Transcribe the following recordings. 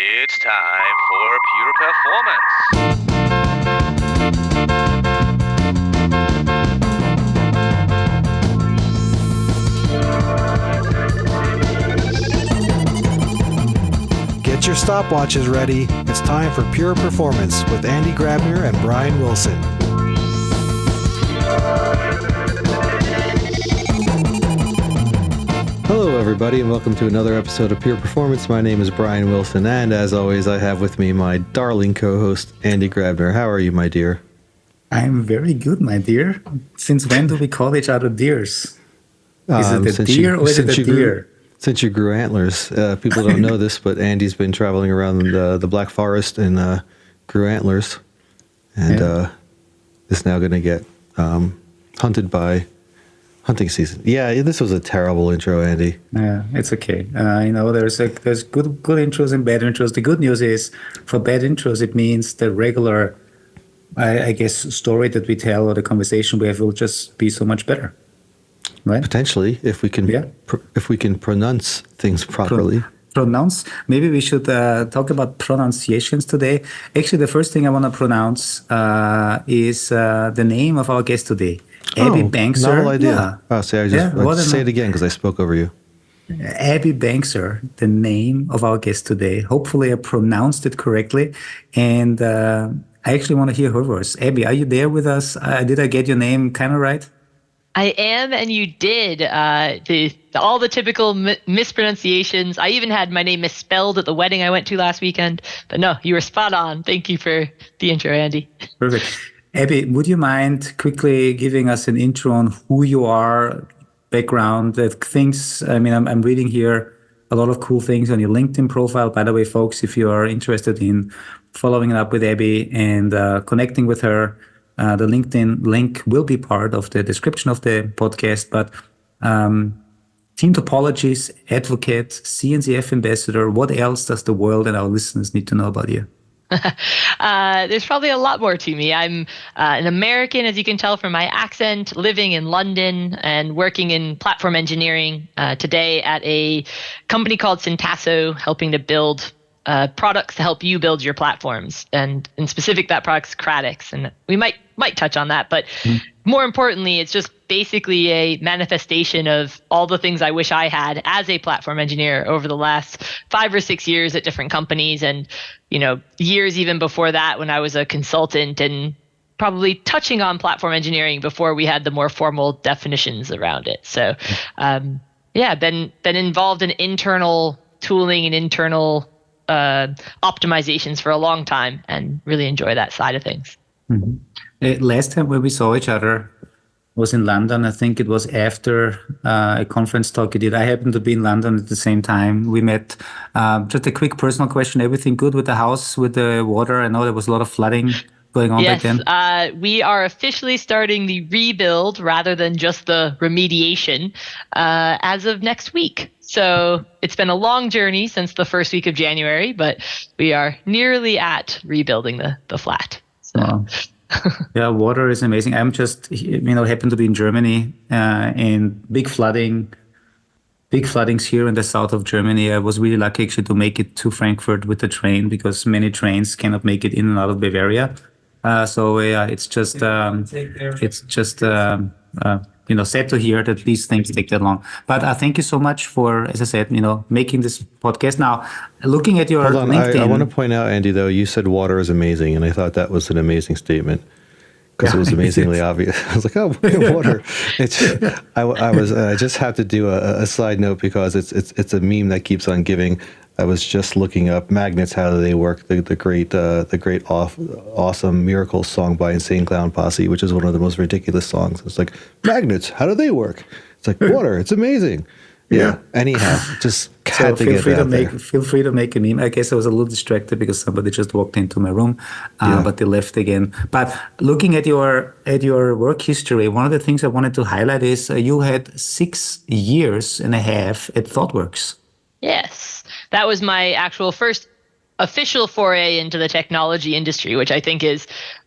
It's time for Pure Performance. Get your stopwatches ready. It's time for Pure Performance with Andy Grabner and Brian Wilson. Hello, everybody, and welcome to another episode of Pure Performance. My name is Brian Wilson, and as always, I have with me my darling co-host, Andy Grabner. How are you, my dear? I'm very good, my dear. Since when do we call each other dears? Is it a deer or is it a deer? Since you grew antlers. People don't know this, but Andy's been traveling around the Black Forest and grew antlers, and is now going to get hunted by hunting season. Yeah, this was a terrible intro, Andy. Yeah, it's okay. There's good intros and bad intros. The good news is, for bad intros, it means the regular, I guess, story that we tell or the conversation we have will just be so much better. Right? Potentially, if we can pronounce things properly. Pronounce. Maybe we should talk about pronunciations today. Actually, the first thing I want to pronounce is the name of our guest today, Abby Bangser. Novel idea. Yeah. Oh, say it again because I spoke over you. Abby Bangser, the name of our guest today. Hopefully, I pronounced it correctly, and I actually want to hear her voice. Abby, are you there with us? Did I get your name kind of right? I am, and you did. All the typical mispronunciations. I even had my name misspelled at the wedding I went to last weekend. But no, you were spot on. Thank you for the intro, Andy. Perfect. Abby, would you mind quickly giving us an intro on who you are, background, things? I mean, I'm reading here a lot of cool things on your LinkedIn profile. By the way, folks, if you are interested in following up with Abby and connecting with her, the LinkedIn link will be part of the description of the podcast. But team topologist, advocate, CNCF ambassador, what else does the world and our listeners need to know about you? There's probably a lot more to me. I'm an American, as you can tell from my accent, living in London and working in platform engineering today at a company called Syntasso, helping to build products to help you build your platforms. And in specific, that product's Cradix. And we might touch on that. But more importantly, it's just basically a manifestation of all the things I wish I had as a platform engineer over the last 5 or 6 years at different companies. And, years even before that when I was a consultant and probably touching on platform engineering before we had the more formal definitions around it. So, been involved in internal tooling and internal optimizations for a long time and really enjoy that side of things. Mm-hmm. Last time when we saw each other was in London. I think it was after a conference talk you did. I happened to be in London at the same time. We met. Just a quick personal question. Everything good with the house, with the water? I know there was a lot of flooding going on back then. Yes, we are officially starting the rebuild rather than just the remediation as of next week. So it's been a long journey since the first week of January, but we are nearly at rebuilding the flat. So. Wow. Yeah, water is amazing. I'm just, happen to be in Germany and big floodings here in the south of Germany. I was really lucky actually to make it to Frankfurt with the train because many trains cannot make it in and out of Bavaria. It's just sad to hear that these things take that long. But thank you so much for, as I said, making this podcast. Now, looking at your LinkedIn. I want to point out, Andy, though, you said water is amazing, and I thought that was an amazing statement because it was amazingly obvious. I was like, oh, water. I just have to do a side note because it's a meme that keeps on giving. I was just looking up magnets, how do they work? The great awesome Miracles song by Insane Clown Posse, which is one of the most ridiculous songs. It's like, magnets, how do they work? It's like, water, it's amazing. Yeah. Anyhow, just had to get that there. Feel free to make a meme. I guess I was a little distracted because somebody just walked into my room, but they left again. But looking at your work history, one of the things I wanted to highlight is you had 6 years and a half at ThoughtWorks. Yes, that was my actual first official foray into the technology industry, which I think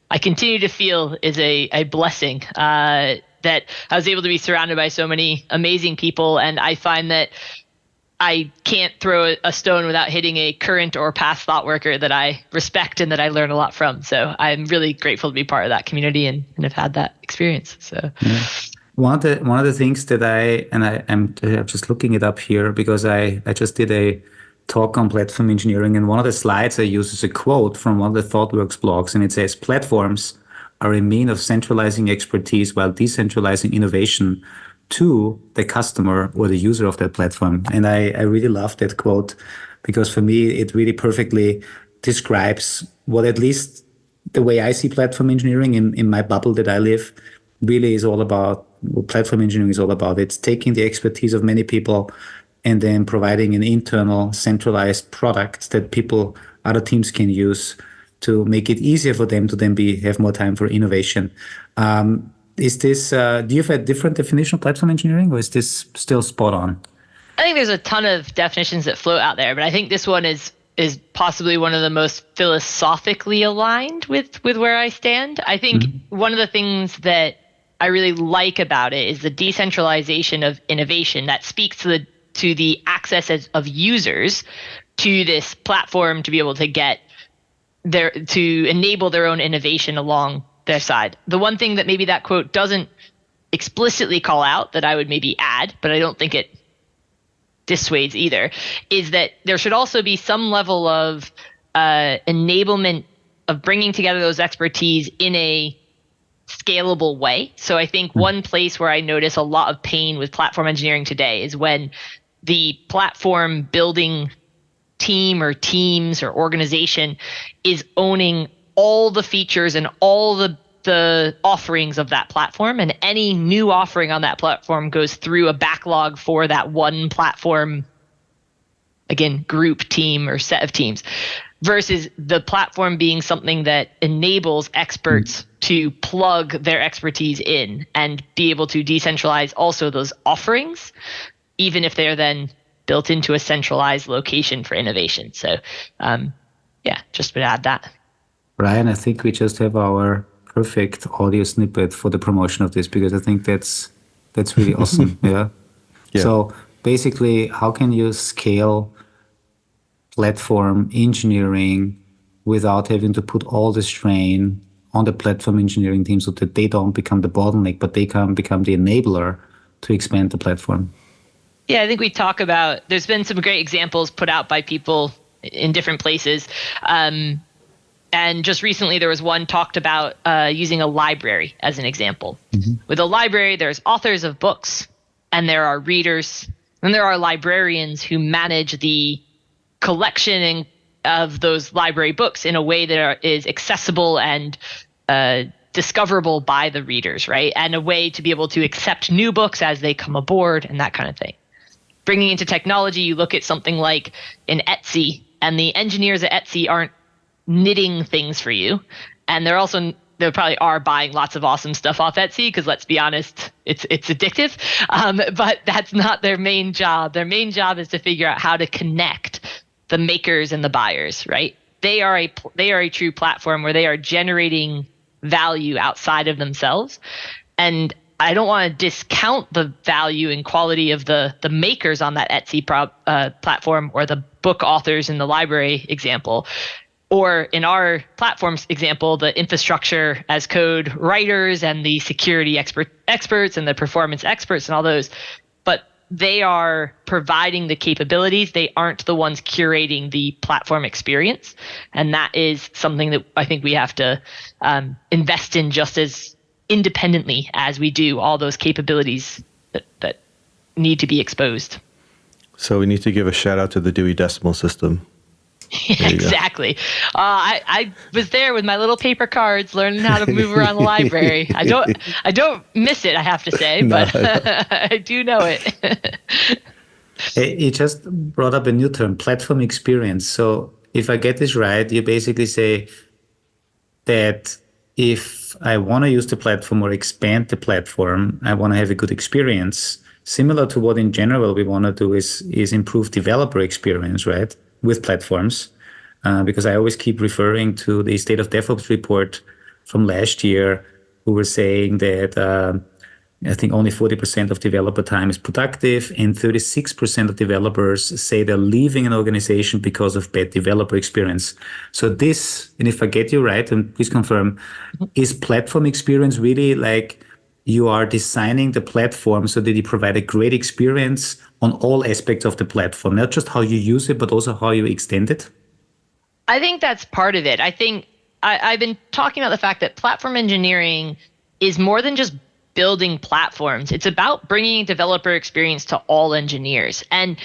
I continue to feel is a blessing. That I was able to be surrounded by so many amazing people. And I find that I can't throw a stone without hitting a current or past thought worker that I respect and that I learn a lot from. So I'm really grateful to be part of that community and have had that experience. So yeah. One of the things that I'm just looking it up here because I just did a talk on platform engineering, and one of the slides I use is a quote from one of the ThoughtWorks blogs, and it says platforms are a mean of centralizing expertise while decentralizing innovation to the customer or the user of that platform. And I really love that quote because for me it really perfectly describes what, at least the way I see platform engineering in my bubble that I live, really is all about, what platform engineering is all about. It's taking the expertise of many people and then providing an internal centralized product that other teams can use to make it easier for them to then have more time for innovation. Is this, do you have a different definition of platform engineering, or is this still spot on? I think there's a ton of definitions that float out there, but I think this one is possibly one of the most philosophically aligned with where I stand. I think one of the things that I really like about it is the decentralization of innovation that speaks to the access of users to this platform to be able to to enable their own innovation along their side. The one thing that maybe that quote doesn't explicitly call out that I would maybe add, but I don't think it dissuades either, is that there should also be some level of enablement of bringing together those expertise in a scalable way. So I think one place where I notice a lot of pain with platform engineering today is when the platform building team or teams or organization is owning all the features and all the offerings of that platform, and any new offering on that platform goes through a backlog for that one platform, again, group, team, or set of teams, versus the platform being something that enables experts to plug their expertise in and be able to decentralize also those offerings, even if they're then built into a centralized location for innovation. So just would add that. Ryan, I think we just have our perfect audio snippet for the promotion of this, because I think that's really awesome. Yeah. So basically, how can you scale platform engineering without having to put all the strain on the platform engineering team so that they don't become the bottleneck, but they can become the enabler to expand the platform? Yeah, I think we talk about, there's been some great examples put out by people in different places. And just recently, there was one talked about using a library as an example. With a library, there's authors of books, and there are readers, and there are librarians who manage the collection of those library books in a way that is accessible and discoverable by the readers, right? And a way to be able to accept new books as they come aboard and that kind of thing. Bringing into technology, you look at something like an Etsy, and the engineers at Etsy aren't knitting things for you, and they probably are buying lots of awesome stuff off Etsy, because let's be honest, it's addictive, but that's not their main job. Their main job is to figure out how to connect the makers and the buyers, right? They are a true platform where they are generating value outside of themselves, and I don't want to discount the value and quality of the makers on that Etsy platform, or the book authors in the library example. Or in our platform's example, the infrastructure as code writers and the security experts and the performance experts and all those. But they are providing the capabilities. They aren't the ones curating the platform experience. And that is something that I think we have to invest in just as independently as we do all those capabilities that need to be exposed. So we need to give a shout out to the Dewey Decimal System. Exactly. I was there with my little paper cards, learning how to move around the library. I don't miss it, I have to say, but I do know it. It just brought up a new term, platform experience. So if I get this right, you basically say that if I want to use the platform or expand the platform, I want to have a good experience. Similar to what in general we want to do is improve developer experience, right? With platforms, because I always keep referring to the State of DevOps report from last year, who were saying that I think only 40% of developer time is productive, and 36% of developers say they're leaving an organization because of bad developer experience. So this, and if I get you right, and please confirm, is platform experience really like you are designing the platform so that you provide a great experience on all aspects of the platform, not just how you use it, but also how you extend it? I think that's part of it. I think I've been talking about the fact that platform engineering is more than just building platforms. It's about bringing developer experience to all engineers. And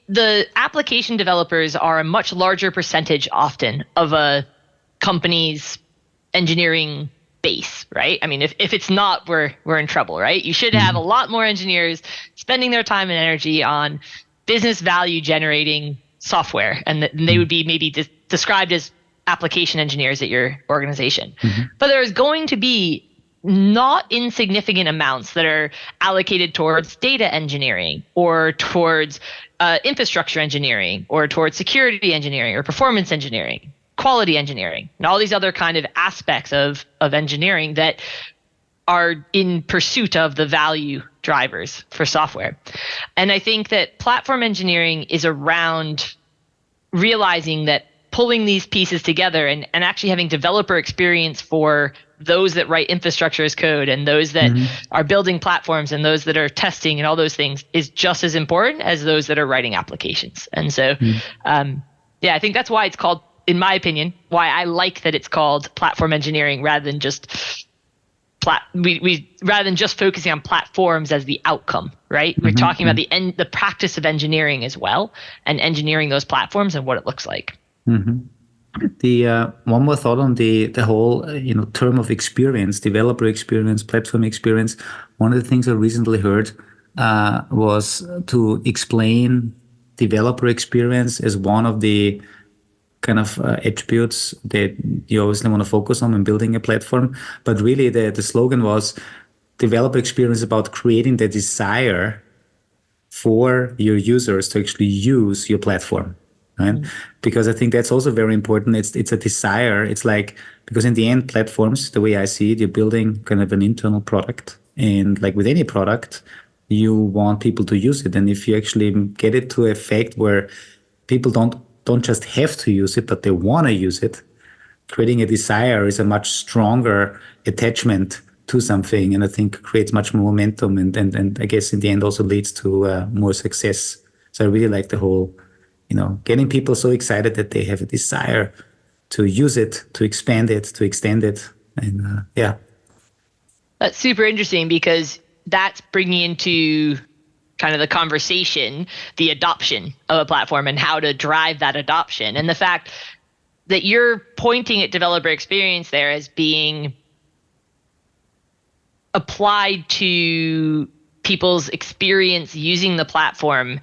the application developers are a much larger percentage often of a company's engineering base, right? I mean, if it's not, we're in trouble, right? You should have a lot more engineers spending their time and energy on business value generating software, and they would be maybe described as application engineers at your organization. But there's going to be not insignificant amounts that are allocated towards data engineering or towards infrastructure engineering or towards security engineering or performance engineering, quality engineering, and all these other kind of aspects of engineering that are in pursuit of the value drivers for software. And I think that platform engineering is around realizing that pulling these pieces together and actually having developer experience for those that write infrastructure as code and those that are building platforms and those that are testing and all those things is just as important as those that are writing applications. And so, I think that's why it's called, in my opinion, why I like that it's called platform engineering rather than just rather than just focusing on platforms as the outcome, right? We're talking about the practice of engineering as well, and engineering those platforms and what it looks like. The one more thought on the whole term of experience, developer experience, platform experience. One of the things I recently heard was to explain developer experience as one of the kind of attributes that you obviously want to focus on when building a platform. But really the slogan was developer experience about creating the desire for your users to actually use your platform. Right? Because I think that's also very important. It's a desire. It's like, because in the end, platforms, the way I see it, you're building kind of an internal product. And like with any product, you want people to use it. And if you actually get it to a fact where people don't just have to use it, but they want to use it, creating a desire is a much stronger attachment to something. And I think creates much more momentum and I guess in the end also leads to more success. So I really like the whole, getting people so excited that they have a desire to use it, to expand it, to extend it. And That's super interesting because that's bringing into kind of the conversation, the adoption of a platform and how to drive that adoption. And the fact that you're pointing at developer experience there as being applied to people's experience using the platform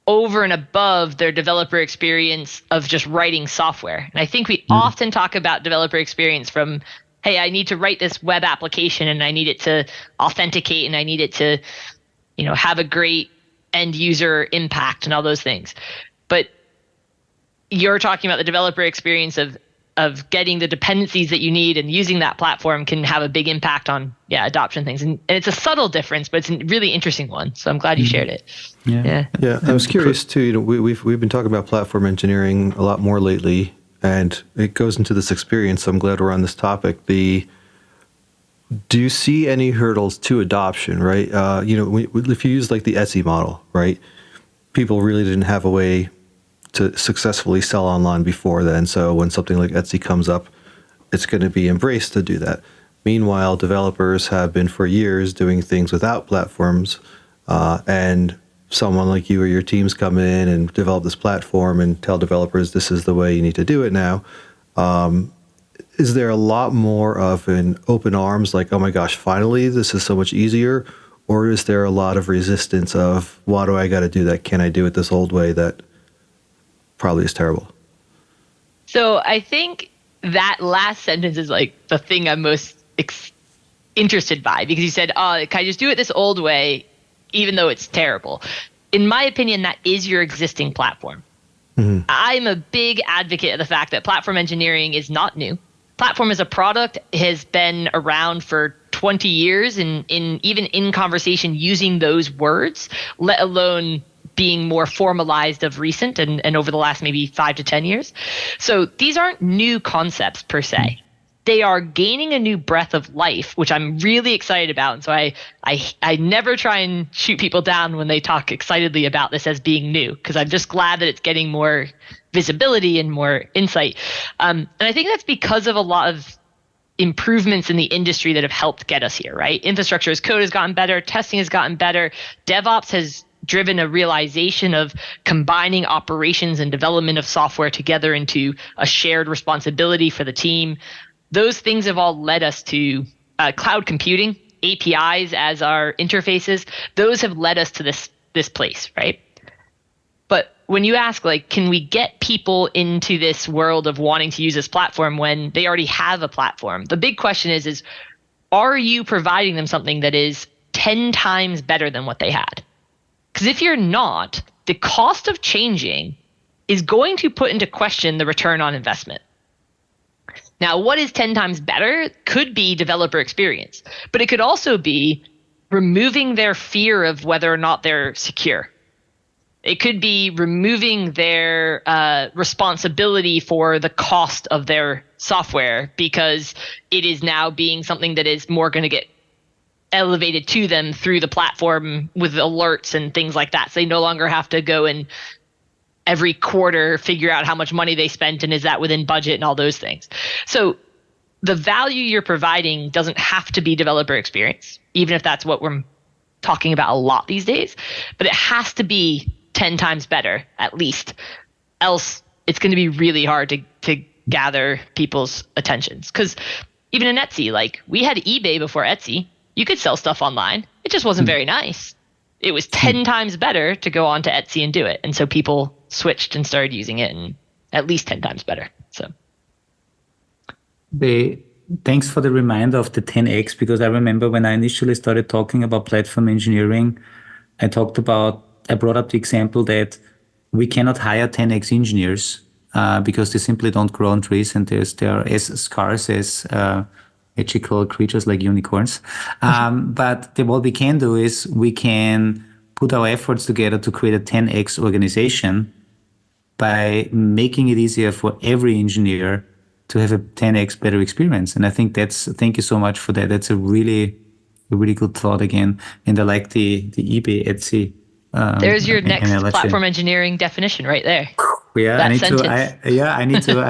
over and above their developer experience of just writing software. And I think we often talk about developer experience from, hey, I need to write this web application and I need it to authenticate and I need it to have a great end user impact and all those things. But you're talking about the developer experience of getting the dependencies that you need and using that platform can have a big impact on adoption things. And it's a subtle difference, but it's a really interesting one. So I'm glad you shared it. Yeah. I was curious too. We've been talking about platform engineering a lot more lately, and it goes into this experience. So I'm glad we're on this topic. Do you see any hurdles to adoption, right? If you use like the Etsy model, right? People really didn't have a way to successfully sell online before then. So when something like Etsy comes up, it's going to be embraced to do that. Meanwhile, developers have been for years doing things without platforms, and someone like you or your teams come in and develop this platform and tell developers this is the way you need to do it now. Is there a lot more of an open arms, like, oh my gosh, finally, this is so much easier? Or is there a lot of resistance of, why do I got to do that? Can I do it this old way that probably is terrible? So I think that last sentence is like the thing I'm most interested by, because you said, can I just do it this old way, even though it's terrible? In my opinion, that is your existing platform. I'm a big advocate of the fact that platform engineering is not new. Platform as a product has been around for 20 years in even in conversation using those words, let alone being more formalized of recent and over the last maybe 5 to 10 years. So these aren't new concepts per se. They are gaining a new breath of life, which I'm really excited about. And so I never try and shoot people down when they talk excitedly about this as being new, because I'm just glad that it's getting more visibility and more insight. And I think that's because of a lot of improvements in the industry that have helped get us here, right? Infrastructure as code has gotten better, testing has gotten better, DevOps has driven a realization of combining operations and development of software together into a shared responsibility for the team. Those things have all led us to cloud computing, APIs as our interfaces. Those have led us to this place, right? But when you ask, like, can we get people into this world of wanting to use this platform when they already have a platform? The big question is are you providing them something that is 10 times better than what they had? Because if you're not, the cost of changing is going to put into question the return on investment. Now, what is 10 times better could be developer experience, but it could also be removing their fear of whether or not they're secure. It could be removing their responsibility for the cost of their software because it is now being something that is more going to get elevated to them through the platform with alerts and things like that. So they no longer have to go and every quarter figure out how much money they spent and is that within budget and all those things. So the value you're providing doesn't have to be developer experience, even if that's what we're talking about a lot these days, but it has to be 10 times better at least. Else it's going to be really hard to gather people's attentions. Because even in Etsy, like we had eBay before Etsy. You could sell stuff online. It just wasn't very nice. It was 10 times better to go on to Etsy and do it. And so people switched and started using it, and at least 10 times better. So thanks for the reminder of the 10x, because I remember when I initially started talking about platform engineering, I brought up the example that we cannot hire 10x engineers because they simply don't grow on trees, and they are as scarce as magical creatures like unicorns. But what we can do is we can put our efforts together to create a 10x organization by making it easier for every engineer to have a 10x better experience. And I think thank you so much for that. That's a really good thought again. And I like the eBay, Etsy. There's your next analogy. Platform engineering definition right there. Yeah, I need to.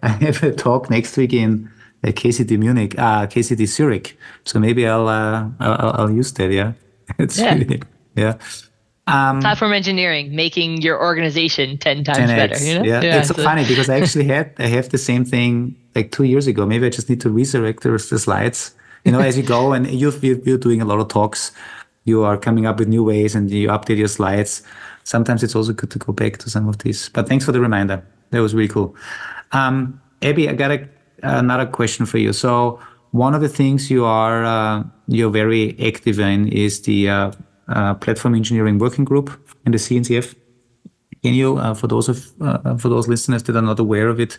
I have a talk next week in KCD Munich, KCD Zurich. So maybe I'll use that. Yeah, it's really, yeah. Platform engineering, making your organization 10 times 10x, better. You know? Yeah, it's so funny because I have the same thing like 2 years ago. Maybe I just need to resurrect the slides. As you go and you're doing a lot of talks, you are coming up with new ways and you update your slides. Sometimes it's also good to go back to some of these. But thanks for the reminder. That was really cool. Abby, I got another question for you. So one of the things you're very active in is the platform engineering working group in the CNCF. Can you, for those listeners that are not aware of it,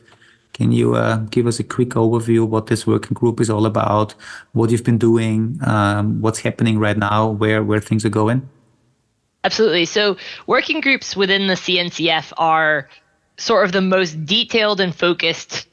can you give us a quick overview of what this working group is all about, what you've been doing, what's happening right now, where things are going? Absolutely. So working groups within the CNCF are sort of the most detailed and focused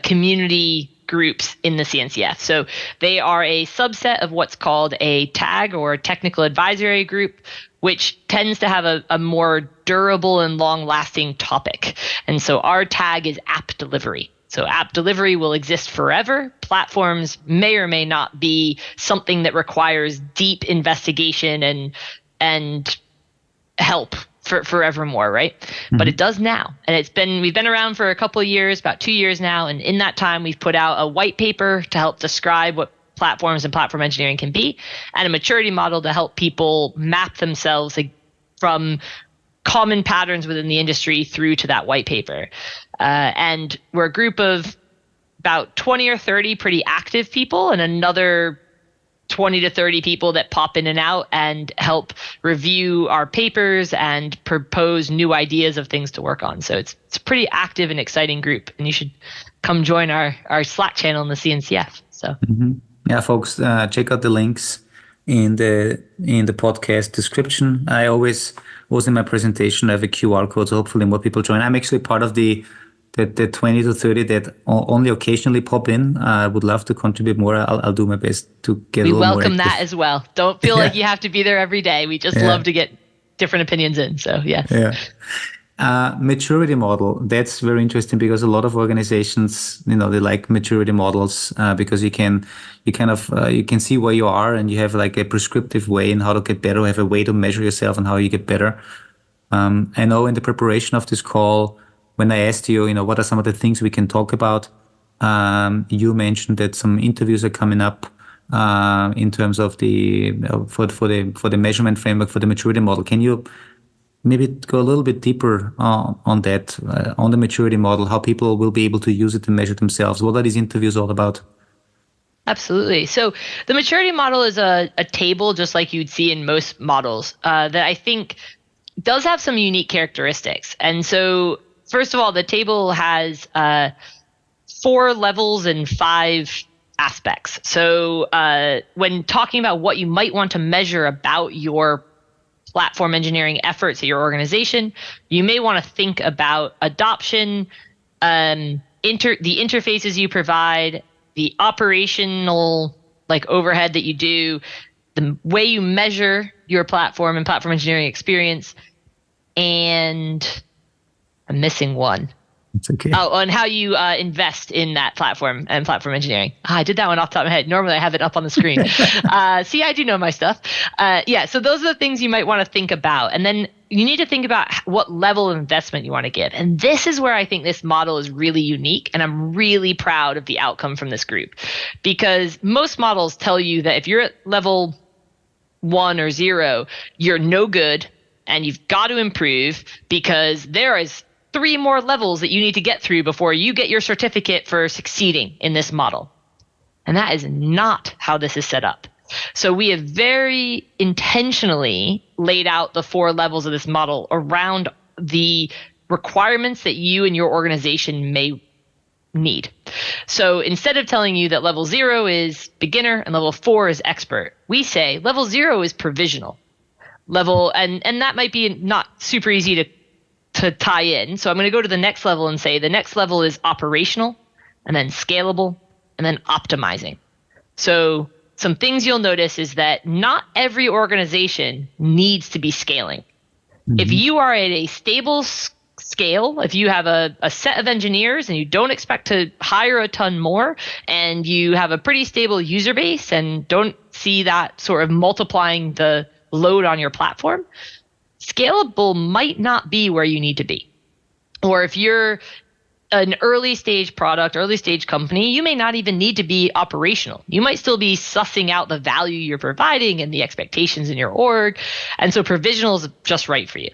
community groups in the CNCF. So they are a subset of what's called a TAG, or technical advisory group, which tends to have a more durable and long-lasting topic. And so our tag is app delivery. So app delivery will exist forever. Platforms may or may not be something that requires deep investigation and help for forevermore, right? Mm-hmm. But it does now. And we've been around for a couple of years, about 2 years now. And in that time, we've put out a white paper to help describe what platforms and platform engineering can be, and a maturity model to help people map themselves from common patterns within the industry through to that white paper. And we're a group of about 20 or 30 pretty active people, and another 20 to 30 people that pop in and out and help review our papers and propose new ideas of things to work on. So it's a pretty active and exciting group, and you should come join our Slack channel in the CNCF. So. Mm-hmm. Yeah, folks, check out the links in the podcast description. I always was in my presentation. I have a QR code, so hopefully more people join. I'm actually part of the 20 to 30 that only occasionally pop in. I would love to contribute more. I'll do my best to get We a little more welcome active. that as well. Don't feel like you have to be there every day. We just love to get different opinions in. So yes. Yeah. Maturity model. That's very interesting because a lot of organizations, they like maturity models because you can see where you are and you have like a prescriptive way in how to get better, have a way to measure yourself and how you get better. I know in the preparation of this call, when I asked you, what are some of the things we can talk about, you mentioned that some interviews are coming up in terms of the for the measurement framework for the maturity model. Can you maybe go a little bit deeper on that, on the maturity model, how people will be able to use it to measure themselves? What are these interviews all about? Absolutely. So the maturity model is a table, just like you'd see in most models, that I think does have some unique characteristics. And so, first of all, the table has 4 levels and 5 aspects. So when talking about what you might want to measure about your platform engineering efforts at your organization, you may want to think about adoption, the interfaces you provide, the operational overhead that you do, the way you measure your platform and platform engineering experience, and I'm missing one. It's okay. Oh, and how you invest in that platform and platform engineering. I did that one off the top of my head. Normally I have it up on the screen. See, I do know my stuff. So those are the things you might want to think about. And then you need to think about what level of investment you want to give. And this is where I think this model is really unique. And I'm really proud of the outcome from this group. Because most models tell you that if you're at level 1 or 0, you're no good and you've got to improve because there is 3 more levels that you need to get through before you get your certificate for succeeding in this model. And that is not how this is set up. So we have very intentionally laid out the 4 levels of this model around the requirements that you and your organization may need. So instead of telling you that level 0 is beginner and level 4 is expert, we say level 0 is provisional. And that might be not super easy to tie in. So I'm going to go to the next level and say the next level is operational, and then scalable, and then optimizing. So some things you'll notice is that not every organization needs to be scaling. Mm-hmm. If you are at a stable scale, if you have a set of engineers and you don't expect to hire a ton more, and you have a pretty stable user base and don't see that sort of multiplying the load on your platform, scalable might not be where you need to be. Or if you're an early stage product, early stage company, you may not even need to be operational. You might still be sussing out the value you're providing and the expectations in your org. And so provisional is just right for you.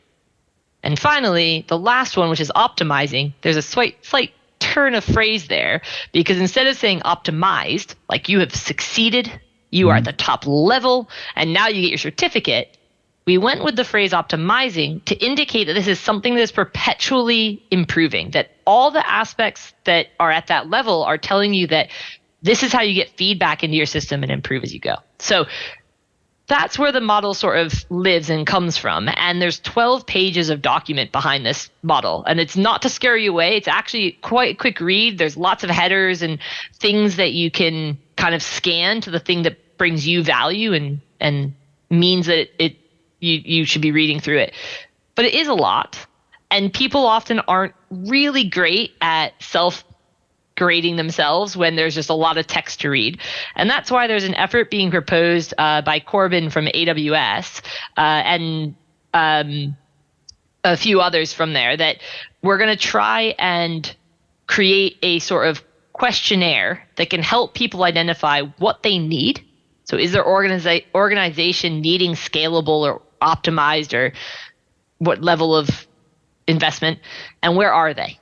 And finally, the last one, which is optimizing, there's a slight turn of phrase there, because instead of saying optimized, like you have succeeded, you are at the top level, and now you get your certificate, we went with the phrase optimizing to indicate that this is something that's perpetually improving, that all the aspects that are at that level are telling you that this is how you get feedback into your system and improve as you go. So that's where the model sort of lives and comes from. And there's 12 pages of document behind this model. And it's not to scare you away. It's actually quite a quick read. There's lots of headers and things that you can kind of scan to the thing that brings you value and means that you should be reading through it. But it is a lot. And people often aren't really great at self-grading themselves when there's just a lot of text to read. And that's why there's an effort being proposed by Corbin from AWS and a few others from there, that we're going to try and create a sort of questionnaire that can help people identify what they need. So is their organization needing scalable or optimized, or what level of investment, and where are they?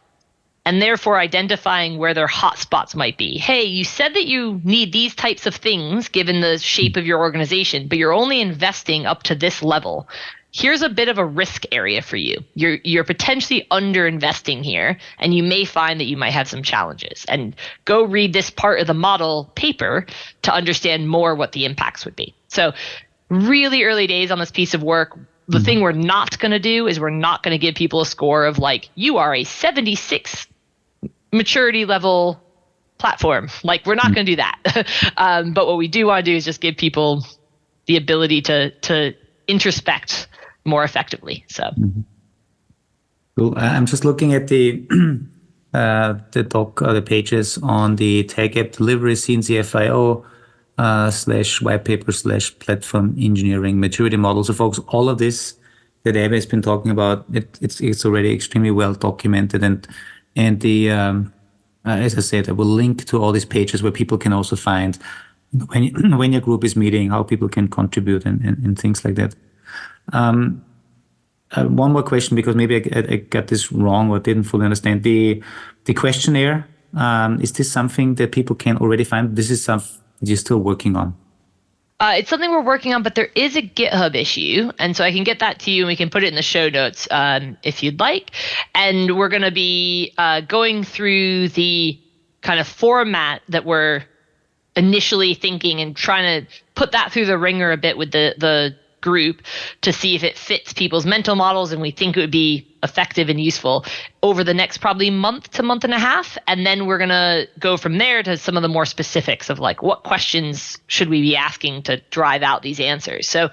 And therefore identifying where their hotspots might be. Hey, you said that you need these types of things given the shape of your organization, but you're only investing up to this level. here's a bit of a risk area for you. You're potentially under investing here, and you may find that you might have some challenges. And go read this part of the model paper to understand more what the impacts would be. So really early days on this piece of work. The thing we're not going to do is we're not going to give people a score of like, you are a 76 maturity level platform. Like, we're not going to do that. But what we do want to do is just give people the ability to introspect more effectively. So, cool. I'm just looking at the doc, the pages on the Tech App Delivery CNCFIO / white paper / platform engineering maturity model. So, folks, all of this that Abby has been talking about, it's already extremely well documented, and the as I said, I will link to all these pages where people can also find when your group is meeting, how people can contribute and things like that. One more question, because maybe I got this wrong or didn't fully understand. The questionnaire, is this something that people can already find? This is something you're still working on? It's something we're working on, but there is a GitHub issue. And so I can get that to you and we can put it in the show notes if you'd like. And we're going to be going through the kind of format that we're initially thinking and trying to put that through the ringer a bit with the group to see if it fits people's mental models and we think it would be effective and useful over the next probably month to month and a half. And then we're going to go from there to some of the more specifics of like, what questions should we be asking to drive out these answers? So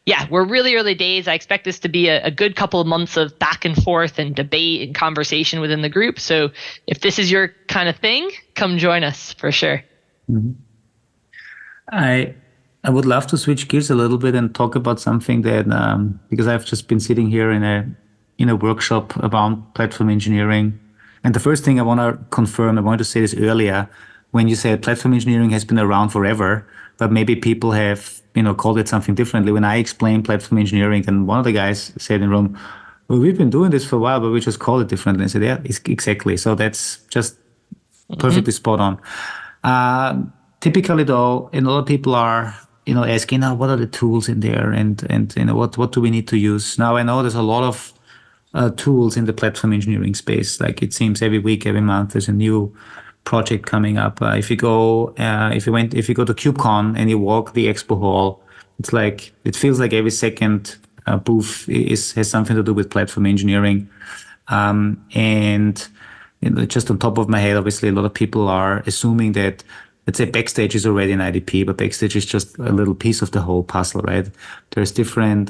yeah, we're really early days. I expect this to be a good couple of months of back and forth and debate and conversation within the group. So if this is your kind of thing, come join us for sure. Mm-hmm. I would love to switch gears a little bit and talk about something that, because I've just been sitting here in a workshop about platform engineering. And the first thing I want to confirm, I wanted to say this earlier, when you said platform engineering has been around forever, but maybe people have, called it something differently. When I explained platform engineering, then one of the guys said in the room, well, we've been doing this for a while, but we just call it differently. And I said, yeah, exactly. So that's just perfectly spot on. Typically, though, a lot of people are, asking, what are the tools in there, and what do we need to use? Now, I know there's a lot of tools in the platform engineering space. Like, it seems every week, every month, there's a new project coming up. If you go to KubeCon and you walk the expo hall, it feels like every second booth has something to do with platform engineering. And just on top of my head, obviously, a lot of people are assuming that, let's say, Backstage is already an IDP, but Backstage is just a little piece of the whole puzzle, right? There's different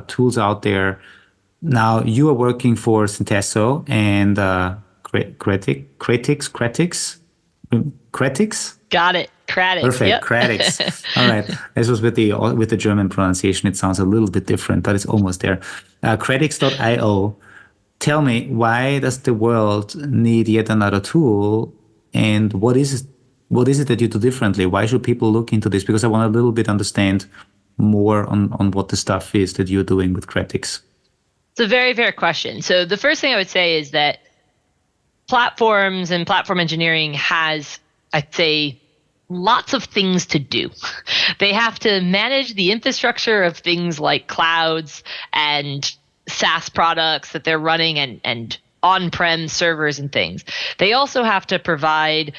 tools out there. Now, you are working for Syntesso and Cratix? Got it. Cratix. Perfect. Yep. Cratix. All right. This was with the German pronunciation. It sounds a little bit different, but it's almost there. Cratix.io. Tell me, why does the world need yet another tool, and what is it that you do differently? Why should people look into this? Because I want a little bit understand more on what the stuff is that you're doing with Cratix. It's a very fair question. So the first thing I would say is that platforms and platform engineering has, I'd say, lots of things to do. They have to manage the infrastructure of things like clouds and SaaS products that they're running and on-prem servers and things. They also have to provide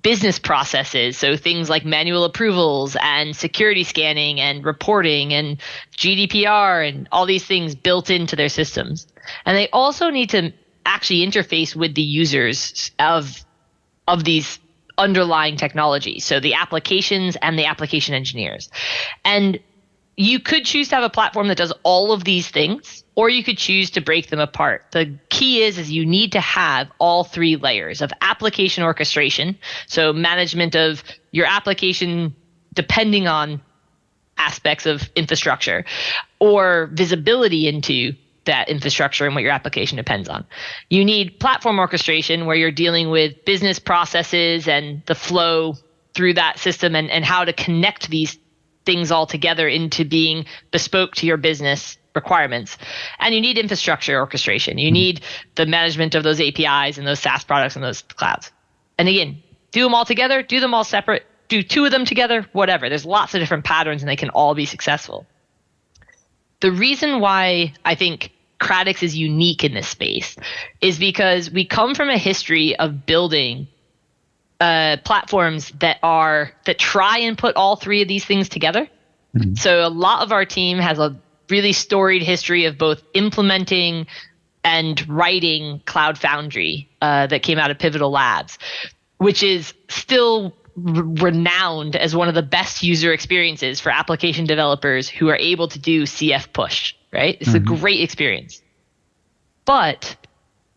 business processes, so things like manual approvals and security scanning and reporting and GDPR and all these things built into their systems. And they also need to actually interface with the users of these underlying technologies, so the applications and the application engineers. And you could choose to have a platform that does all of these things, or you could choose to break them apart. The key is you need to have all three layers of application orchestration, so management of your application depending on aspects of infrastructure, or visibility into that infrastructure and what your application depends on. You need platform orchestration, where you're dealing with business processes and the flow through that system and how to connect these things all together into being bespoke to your business requirements. And you need infrastructure orchestration. You need the management of those APIs and those SaaS products and those clouds. And again, do them all together, do them all separate, do two of them together, whatever. There's lots of different patterns and they can all be successful. The reason why I think Cradix is unique in this space is because we come from a history of building platforms that try and put all three of these things together. Mm-hmm. So a lot of our team has a really storied history of both implementing and writing Cloud Foundry that came out of Pivotal Labs, which is still renowned as one of the best user experiences for application developers who are able to do CF push, right? It's a great experience. But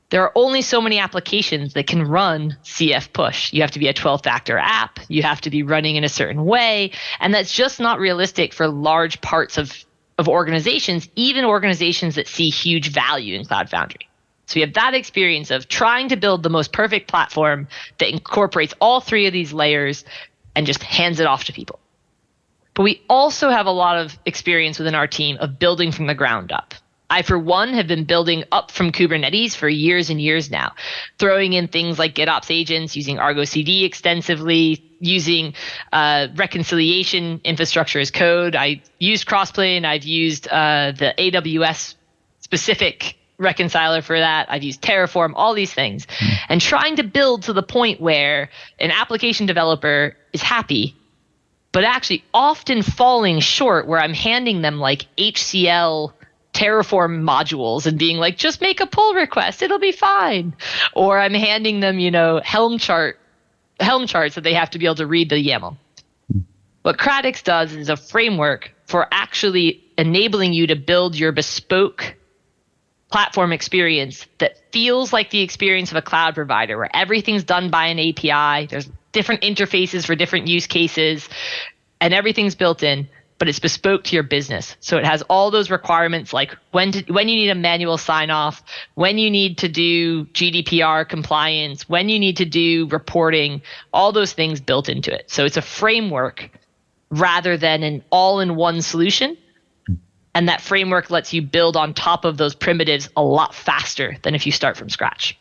there are only so many applications that can run CF push. You have to be a 12-factor app. You have to be running in a certain way. And that's just not realistic for large parts of organizations, even organizations that see huge value in Cloud Foundry. So we have that experience of trying to build the most perfect platform that incorporates all three of these layers and just hands it off to people. But we also have a lot of experience within our team of building from the ground up. I, for one, have been building up from Kubernetes for years and years now, throwing in things like GitOps agents, using Argo CD extensively, using reconciliation infrastructure as code. I used Crossplane. I've used the AWS specific reconciler for that. I've used Terraform, all these things, and trying to build to the point where an application developer is happy, but actually often falling short where I'm handing them like HCL Terraform modules and being like, just make a pull request, it'll be fine. Or I'm handing them, Helm charts that they have to be able to read the YAML. What Cradix does is a framework for actually enabling you to build your bespoke platform experience that feels like the experience of a cloud provider, where everything's done by an API. There's different interfaces for different use cases, and everything's built in, but it's bespoke to your business. So it has all those requirements, like when you need a manual sign-off, when you need to do GDPR compliance, when you need to do reporting, all those things built into it. So it's a framework rather than an all-in-one solution. And that framework lets you build on top of those primitives a lot faster than if you start from scratch.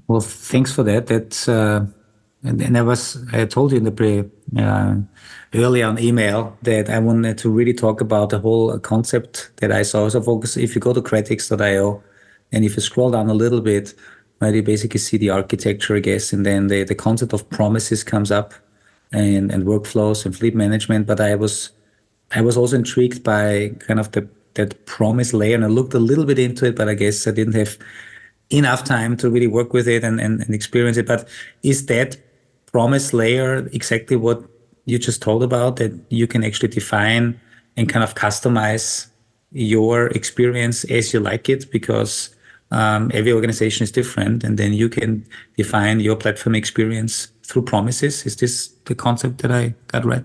Well, thanks for that. That's and I told you in the early on email that I wanted to really talk about the whole concept that I saw. So focus, if you go to cradix.io and if you scroll down a little bit, right, you basically see the architecture, I guess, and then the concept of promises comes up and workflows and fleet management. But I was also intrigued by kind of that promise layer, and I looked a little bit into it, but I guess I didn't have enough time to really work with it and experience it. But is that promise layer exactly what you just told about, that you can actually define and kind of customize your experience as you like it, because every organization is different, and then you can define your platform experience through promises? Is this the concept that I got right?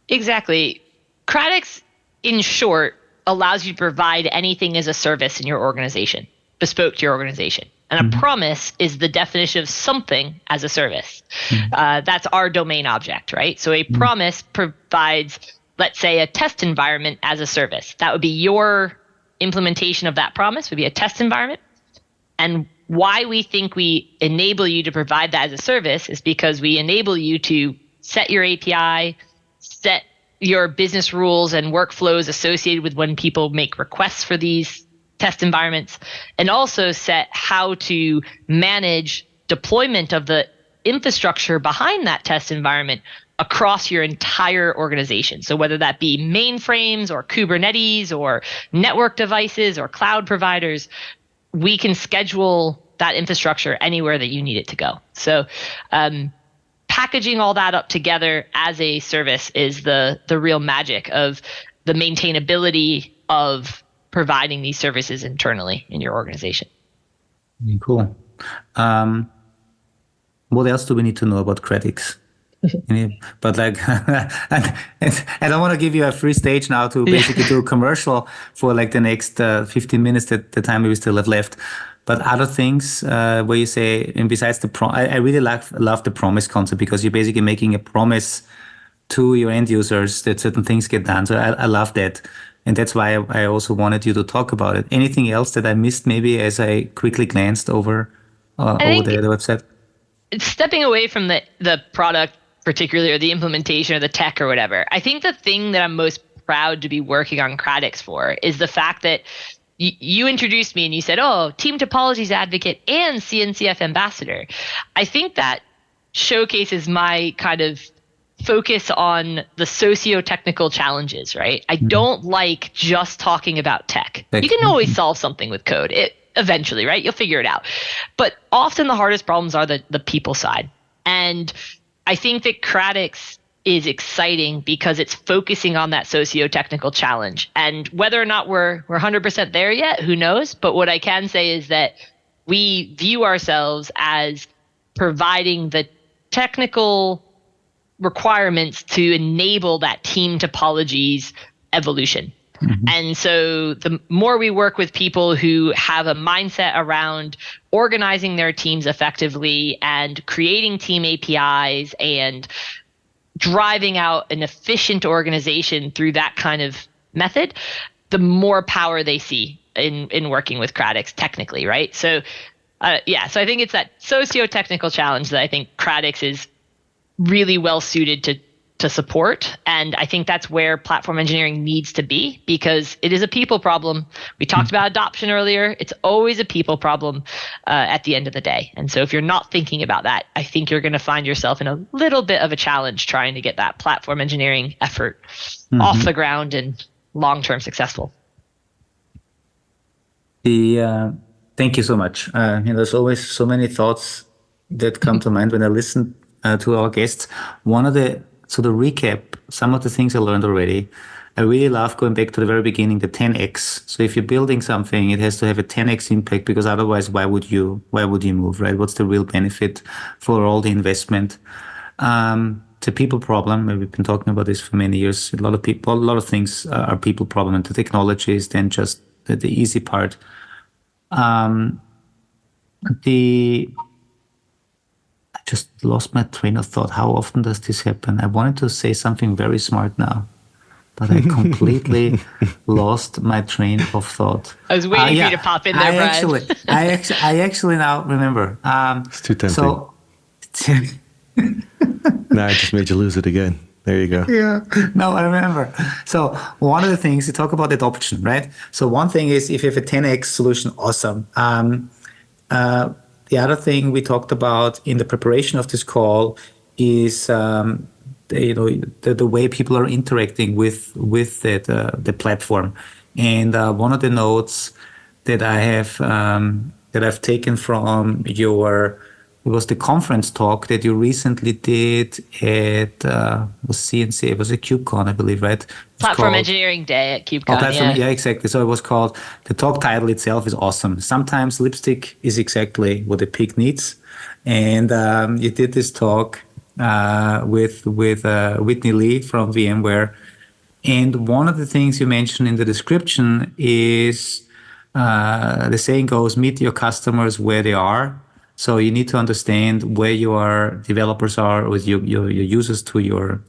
Exactly. Cradix, in short, allows you to provide anything as a service in your organization, bespoke to your organization. And a promise is the definition of something as a service. That's our domain object, right? So a promise provides, let's say, a test environment as a service. That would be your implementation of that promise, would be a test environment. And why we think we enable you to provide that as a service is because we enable you to set your API, set your business rules and workflows associated with when people make requests for these test environments, and also set how to manage deployment of the infrastructure behind that test environment across your entire organization. So whether that be mainframes or Kubernetes or network devices or cloud providers, we can schedule that infrastructure anywhere that you need it to go. So packaging all that up together as a service is the real magic of the maintainability of providing these services internally in your organization. Cool. What else do we need to know about Cradix? But like, I don't want to give you a free stage now to basically do a commercial for like the next 15 minutes, the time we still have left. But other things where you say, and besides I really love the promise concept, because you're basically making a promise to your end users that certain things get done. So I love that. And that's why I also wanted you to talk about it. Anything else that I missed maybe as I quickly glanced over the website? Stepping away from the product particularly, or the implementation or the tech or whatever, I think the thing that I'm most proud to be working on Cradix for is the fact that you introduced me and you said, oh, team topologies advocate and CNCF ambassador. I think that showcases my kind of focus on the socio-technical challenges, right? I don't like just talking about tech. You can always solve something with code. Eventually, right? You'll figure it out. But often the hardest problems are the people side. And I think that Cradix is exciting because it's focusing on that socio-technical challenge. And whether or not we're 100% there yet, who knows? But what I can say is that we view ourselves as providing the technical requirements to enable that team topologies evolution. And so the more we work with people who have a mindset around organizing their teams effectively and creating team APIs and driving out an efficient organization through that kind of method, the more power they see in working with Cradix technically, right? So so I think it's that socio-technical challenge that I think Cradix is really well suited to support. And I think that's where platform engineering needs to be, because it is a people problem. We talked about adoption earlier. It's always a people problem at the end of the day. And so if you're not thinking about that, I think you're going to find yourself in a little bit of a challenge trying to get that platform engineering effort off the ground and long-term successful. Thank you so much. There's always so many thoughts that come to mind when I listen to our guests. So to recap, some of the things I learned already, I really love going back to the very beginning, the 10x. So if you're building something, it has to have a 10x impact, because otherwise, why would you move, right? What's the real benefit for all the investment? It's a people problem. We've been talking about this for many years. A lot of things are people problem, and the technology is then just the easy part. I just lost my train of thought. How often does this happen? I wanted to say something very smart now, but I completely lost my train of thought. I was waiting for you to pop in there, Brian. I actually now remember. It's too tempting. Now I just made you lose it again. There you go. Yeah. No, I remember. So one of the things, you talk about adoption, right? So one thing is, if you have a 10x solution, awesome. The other thing we talked about in the preparation of this call is the way people are interacting with the platform. And one of the notes that I've taken from it was the conference talk that you recently did at was CNC. It was a KubeCon, I believe, right? Platform Engineering Day at KubeCon. Yeah, exactly. So it was called, the talk title itself is awesome. Sometimes lipstick is exactly what a pig needs. And you did this talk with Whitney Lee from VMware. And one of the things you mentioned in the description is the saying goes, meet your customers where they are. So you need to understand where your developers are, with your users to your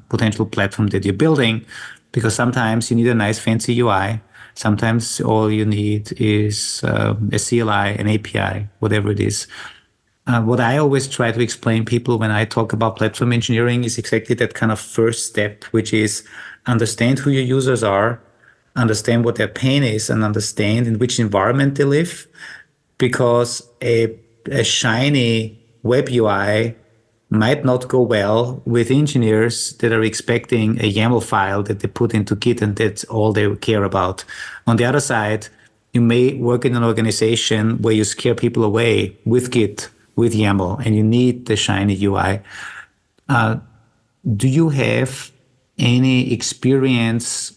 potential platform that you're building, because sometimes you need a nice fancy UI. Sometimes all you need is a CLI, an API, whatever it is. What I always try to explain people when I talk about platform engineering is exactly that kind of first step, which is understand who your users are, understand what their pain is, and understand in which environment they live. Because a shiny web UI might not go well with engineers that are expecting a YAML file that they put into Git and that's all they care about. On the other side, you may work in an organization where you scare people away with Git, with YAML, and you need the shiny UI. Do you have any experience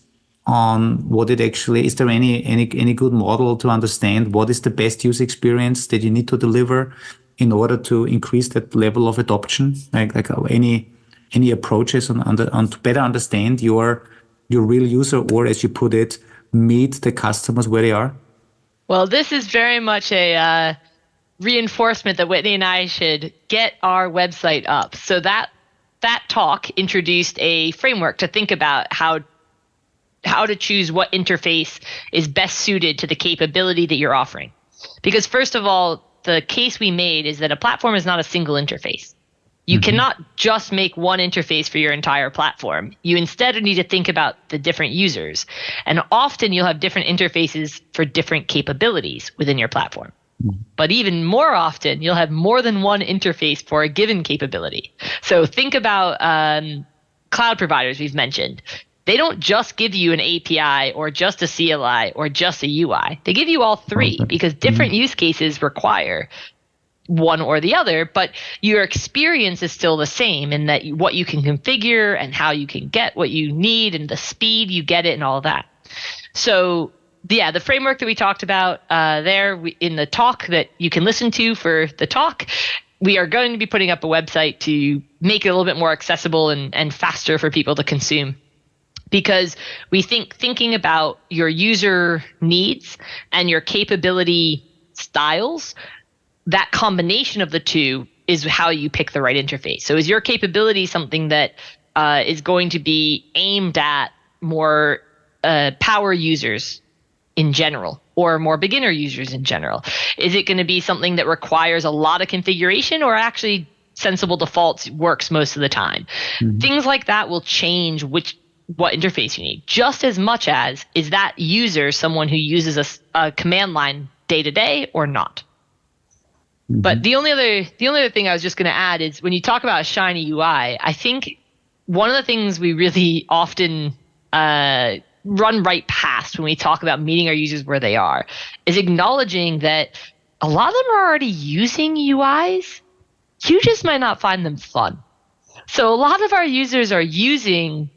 on what it actually is? There any good model to understand what is the best user experience that you need to deliver in order to increase that level of adoption? Like any approaches on to better understand your real user, or as you put it, meet the customers where they are? Well, this is very much a reinforcement that Whitney and I should get our website up. So that talk introduced a framework to think about how to choose what interface is best suited to the capability that you're offering. Because first of all, the case we made is that a platform is not a single interface. You cannot just make one interface for your entire platform. You instead need to think about the different users. And often you'll have different interfaces for different capabilities within your platform. But even more often, you'll have more than one interface for a given capability. So think about cloud providers we've mentioned. They don't just give you an API or just a CLI or just a UI. They give you all three because different use cases require one or the other, but your experience is still the same in that what you can configure and how you can get what you need and the speed you get it and all that. So yeah, the framework that we talked about in the talk that you can listen to for the talk, we are going to be putting up a website to make it a little bit more accessible and faster for people to consume. Because we thinking about your user needs and your capability styles, that combination of the two is how you pick the right interface. So is your capability something that is going to be aimed at more power users in general or more beginner users in general? Is it going to be something that requires a lot of configuration or actually sensible defaults works most of the time? Things like that will change what interface you need, just as much as is that user someone who uses a command line day to day or not. But the only other thing I was just going to add is when you talk about a shiny UI, I think one of the things we really often run right past when we talk about meeting our users where they are is acknowledging that a lot of them are already using UIs. You just might not find them fun. So a lot of our users are using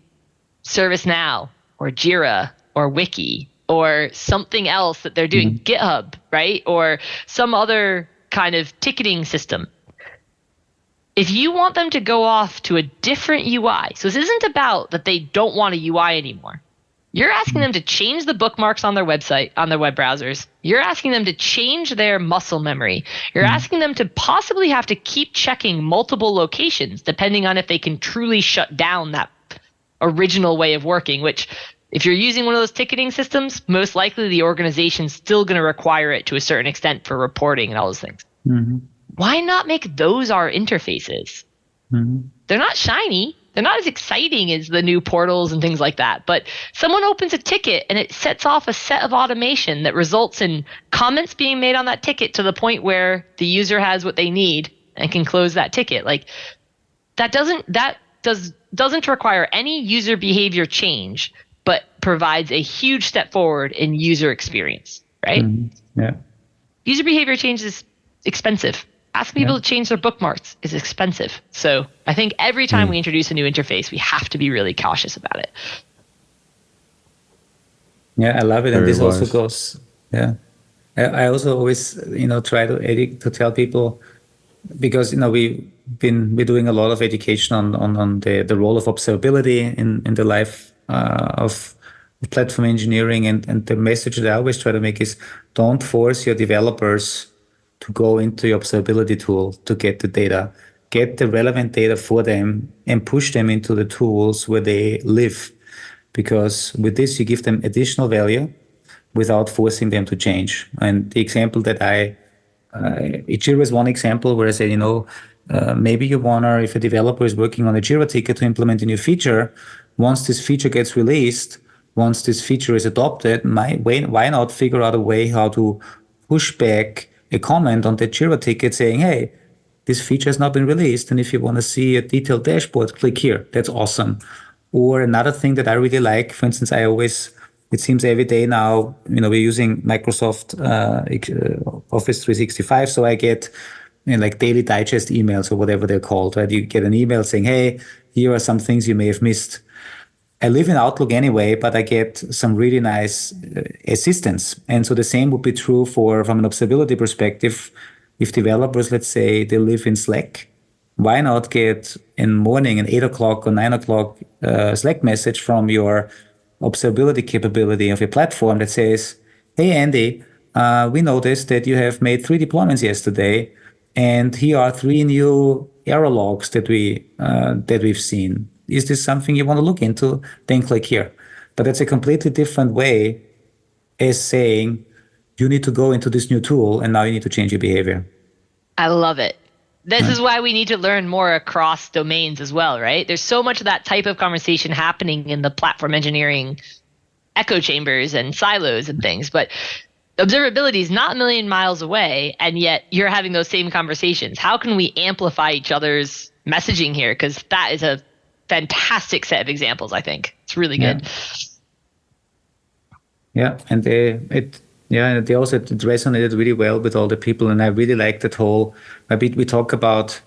ServiceNow or Jira or Wiki or something else that they're doing, GitHub, right? Or some other kind of ticketing system. If you want them to go off to a different UI, so this isn't about that they don't want a UI anymore. You're asking them to change the bookmarks on their website, on their web browsers. You're asking them to change their muscle memory. You're asking them to possibly have to keep checking multiple locations depending on if they can truly shut down that original way of working, which if you're using one of those ticketing systems, most likely the organization's still going to require it to a certain extent for reporting and all those things. Why not make those our interfaces? They're not shiny. They're not as exciting as the new portals and things like that. But someone opens a ticket and it sets off a set of automation that results in comments being made on that ticket to the point where the user has what they need and can close that ticket. Like that doesn't require any user behavior change, but provides a huge step forward in user experience, right? Yeah. User behavior change is expensive. Asking people to change their bookmarks is expensive. So I think every time we introduce a new interface, we have to be really cautious about it. Yeah, I love it. Very and this wise. also goes, I also always, try to tell people, because, we're doing a lot of education on the role of observability in the life of platform engineering. And the message that I always try to make is don't force your developers to go into your observability tool to get the data. Get the relevant data for them and push them into the tools where they live. Because with this, you give them additional value without forcing them to change. And the example that Jira is one example where I said, maybe you want to, if a developer is working on a Jira ticket to implement a new feature, once this feature gets released, once this feature is adopted, why not figure out a way how to push back a comment on the Jira ticket saying, hey, this feature has not been released. And if you want to see a detailed dashboard, click here. That's awesome. Or another thing that I really like, for instance, it seems every day now, we're using Microsoft Office 365. So I get like daily digest emails or whatever they're called, right? You get an email saying, hey, here are some things you may have missed. I live in Outlook anyway, but I get some really nice assistance. And so the same would be true from an observability perspective. If developers, let's say they live in Slack, why not get in morning an 8 o'clock or 9 o'clock Slack message from your observability capability of your platform that says, hey, Andy, we noticed that you have made 3 deployments yesterday, and here are 3 new error logs that we've seen. Is this something you want to look into? Then click here. But that's a completely different way as saying you need to go into this new tool and now you need to change your behavior. I love it. This is why we need to learn more across domains as well, right? There's so much of that type of conversation happening in the platform engineering echo chambers and silos and things, but observability is not a million miles away, and yet you're having those same conversations. How can we amplify each other's messaging here? Because that is a fantastic set of examples, I think. It's really good. Yeah, and they also it resonated really well with all the people, and I really like that whole. We talk about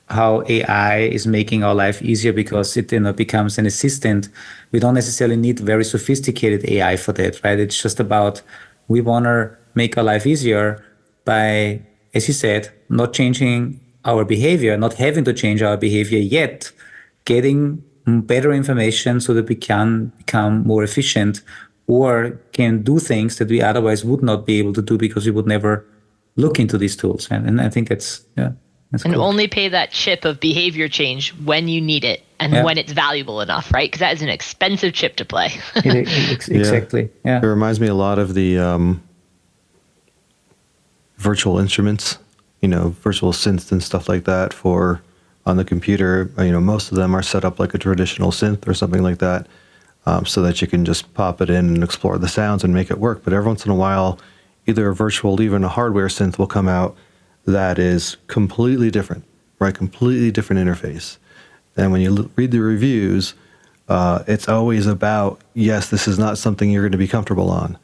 how AI is making our life easier because it becomes an assistant. We don't necessarily need very sophisticated AI for that, right? It's just about we want to make our life easier by, as you said, not changing our behavior, not having to change our behavior yet, getting better information so that we can become more efficient or can do things that we otherwise would not be able to do because we would never look into these tools. And I think that's cool. Only pay that chip of behavior change when you need it and when it's valuable enough, right? Because that is an expensive chip to play. Exactly. Yeah. It reminds me a lot of the virtual instruments, virtual synths and stuff like that for on the computer. Most of them are set up like a traditional synth or something like that, so that you can just pop it in and explore the sounds and make it work. But every once in a while, either a virtual, even a hardware synth will come out that is completely different, right? Completely different interface. And when you read the reviews, it's always about, yes, this is not something you're going to be comfortable on.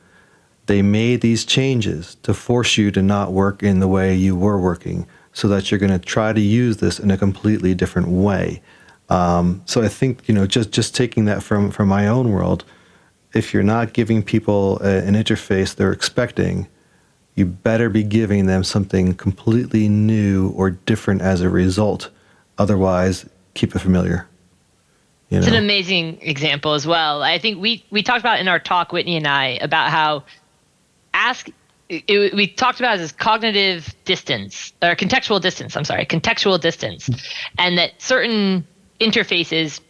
They made these changes to force you to not work in the way you were working so that you're going to try to use this in a completely different way. So I think, just taking that from my own world, if you're not giving people an interface they're expecting, you better be giving them something completely new or different as a result. Otherwise, keep it familiar. It's an amazing example as well. I think we talked about in our talk, Whitney and I, about how we talked about as cognitive distance or contextual distance, and that certain interfaces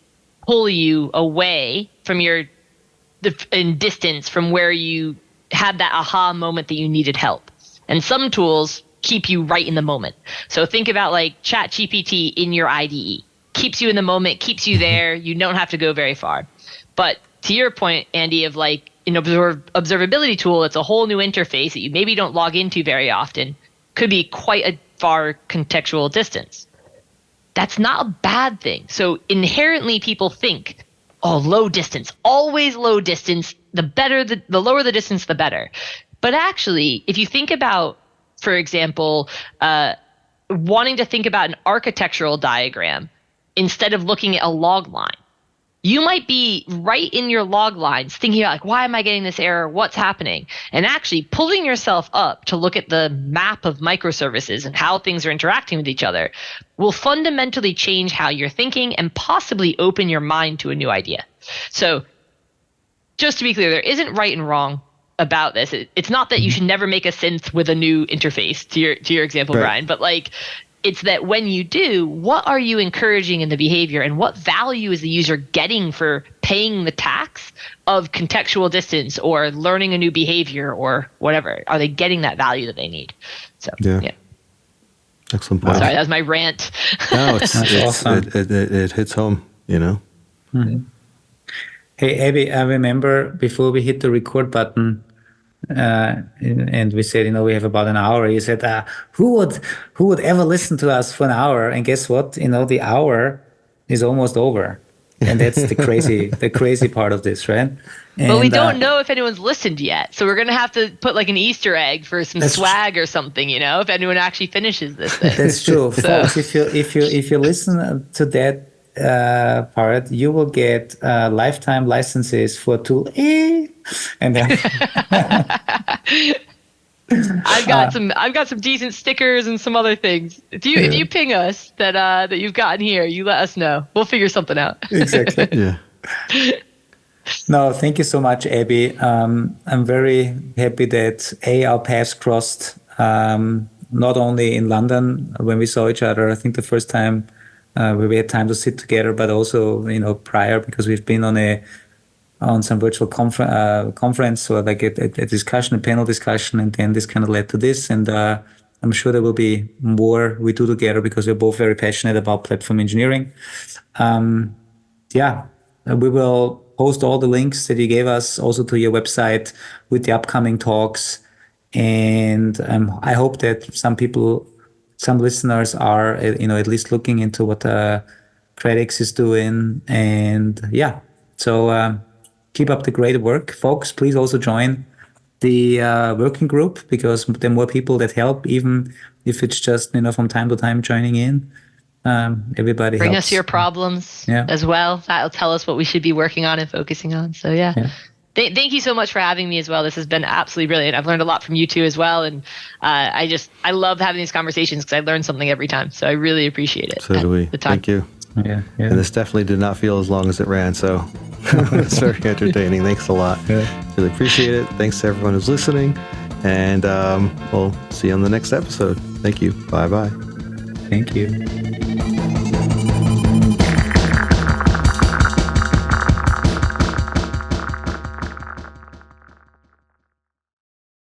pull you away from in distance from where you had that aha moment that you needed help. And some tools keep you right in the moment. So think about like ChatGPT in your IDE. Keeps you in the moment, keeps you there. You don't have to go very far. But to your point, Andy, of like an observability tool, it's a whole new interface that you maybe don't log into very often, could be quite a far contextual distance. That's not a bad thing. So inherently people think, low distance, always low distance, the lower the distance, the better. But actually, if you think about, for example, wanting to think about an architectural diagram instead of looking at a log line, you might be right in your log lines thinking about like, why am I getting this error? What's happening? And actually pulling yourself up to look at the map of microservices and how things are interacting with each other will fundamentally change how you're thinking and possibly open your mind to a new idea. So just to be clear, there isn't right and wrong about this. It's not that you should never make a synth with a new interface to your example, right, Brian, but like it's that when you do, what are you encouraging in the behavior and what value is the user getting for paying the tax of contextual distance or learning a new behavior or whatever? Are they getting that value that they need? So, yeah. Excellent point. Sorry, that was my rant. No, it's awesome. It hits home, Mm-hmm. Hey, Abby, I remember before we hit the record button, and we said, we have about an hour. You said, who would ever listen to us for an hour? And guess what? The hour is almost over, and that's the crazy part of this, right? And, but we don't know if anyone's listened yet, so we're gonna have to put like an Easter egg for some swag or something, if anyone actually finishes this thing. That's true, folks. If you listen to that part, you will get lifetime licenses for tool A. And then I've got some decent stickers and some other things. If you ping us that you've gotten here, you let us know. We'll figure something out. Exactly. Yeah. No, thank you so much, Abby. I'm very happy that our paths crossed. Not only in London when we saw each other, I think the first time we had time to sit together, but also prior, because we've been on some virtual conference or like a discussion, a panel discussion, and then this kind of led to this. And I'm sure there will be more we do together because we're both very passionate about platform engineering. We will post all the links that you gave us also to your website with the upcoming talks. And I hope that some listeners are, at least looking into what Credix is doing. And so keep up the great work. Folks, please also join the working group, because the more people that help, even if it's just, from time to time joining in, everybody Bring helps. us your problems as well. That'll tell us what we should be working on and focusing on. So thank you so much for having me as well. This has been absolutely brilliant. I've learned a lot from you too as well. And I love having these conversations because I learn something every time. So I really appreciate it. So do we. Thank you. Yeah. And this definitely did not feel as long as it ran, so it's very entertaining. Thanks a lot. Really appreciate it. Thanks to everyone who's listening, and we'll see you on the next episode. Thank you. Bye-bye. Thank you.